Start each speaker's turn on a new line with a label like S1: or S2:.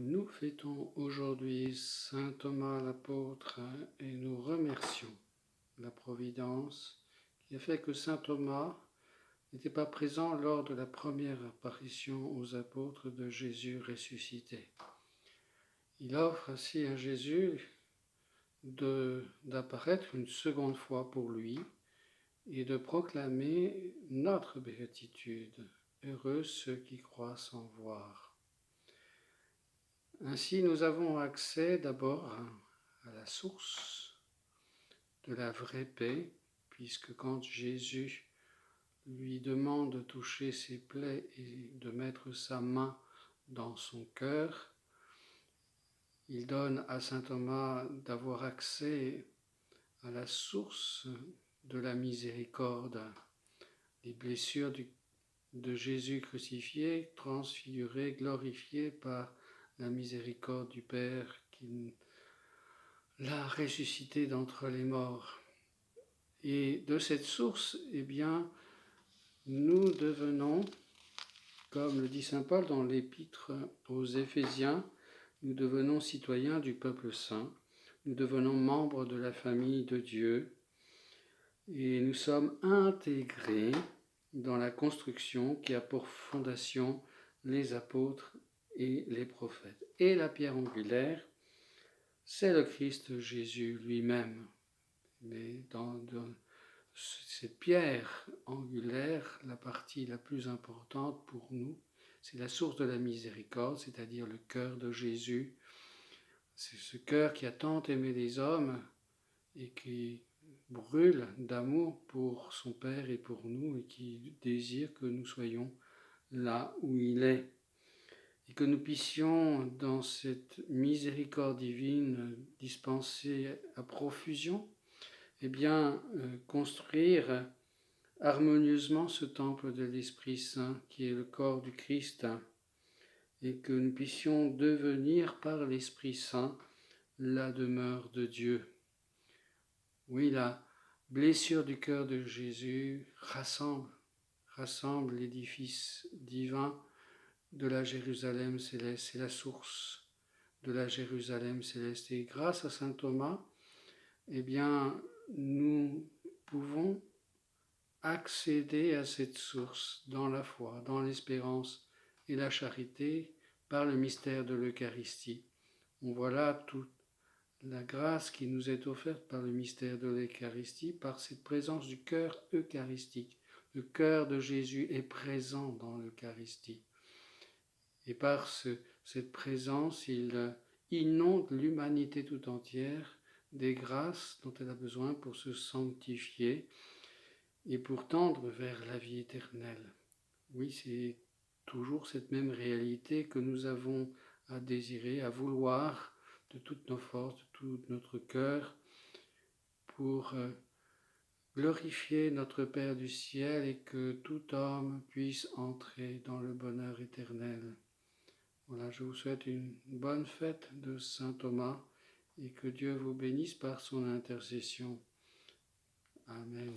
S1: Nous fêtons aujourd'hui saint Thomas l'apôtre et nous remercions la Providence qui a fait que saint Thomas n'était pas présent lors de la première apparition aux apôtres de Jésus ressuscité. Il offre ainsi à Jésus d'apparaître une seconde fois pour lui et de proclamer notre béatitude. Heureux ceux qui croient sans voir. Ainsi, nous avons accès d'abord à la source de la vraie paix, puisque quand Jésus lui demande de toucher ses plaies et de mettre sa main dans son cœur, il donne à saint Thomas d'avoir accès à la source de la miséricorde, les blessures de Jésus crucifié, transfiguré, glorifié par la miséricorde du Père qui l'a ressuscité d'entre les morts. Et de cette source, nous devenons, comme le dit saint Paul dans l'épître aux Éphésiens, nous devenons citoyens du peuple saint, nous devenons membres de la famille de Dieu et nous sommes intégrés dans la construction qui a pour fondation les apôtres et les prophètes. Et la pierre angulaire, c'est le Christ Jésus lui-même. Mais dans cette pierre angulaire, la partie la plus importante pour nous, c'est la source de la miséricorde, c'est-à-dire le cœur de Jésus. C'est ce cœur qui a tant aimé les hommes et qui brûle d'amour pour son Père et pour nous et qui désire que nous soyons là où il est. Et que nous puissions, dans cette miséricorde divine dispensée à profusion, construire harmonieusement ce temple de l'Esprit Saint qui est le corps du Christ, et que nous puissions devenir par l'Esprit Saint la demeure de Dieu. Oui, la blessure du cœur de Jésus rassemble l'édifice divin de la Jérusalem céleste, c'est la source de la Jérusalem céleste. Et grâce à saint Thomas, nous pouvons accéder à cette source dans la foi, dans l'espérance et la charité par le mystère de l'Eucharistie. On voit là toute la grâce qui nous est offerte par le mystère de l'Eucharistie, par cette présence du cœur eucharistique. Le cœur de Jésus est présent dans l'Eucharistie. Et par cette présence, il inonde l'humanité tout entière des grâces dont elle a besoin pour se sanctifier et pour tendre vers la vie éternelle. Oui, c'est toujours cette même réalité que nous avons à désirer, à vouloir de toutes nos forces, de tout notre cœur, pour glorifier notre Père du ciel et que tout homme puisse entrer dans le bonheur éternel. Voilà, je vous souhaite une bonne fête de saint Thomas et que Dieu vous bénisse par son intercession. Amen.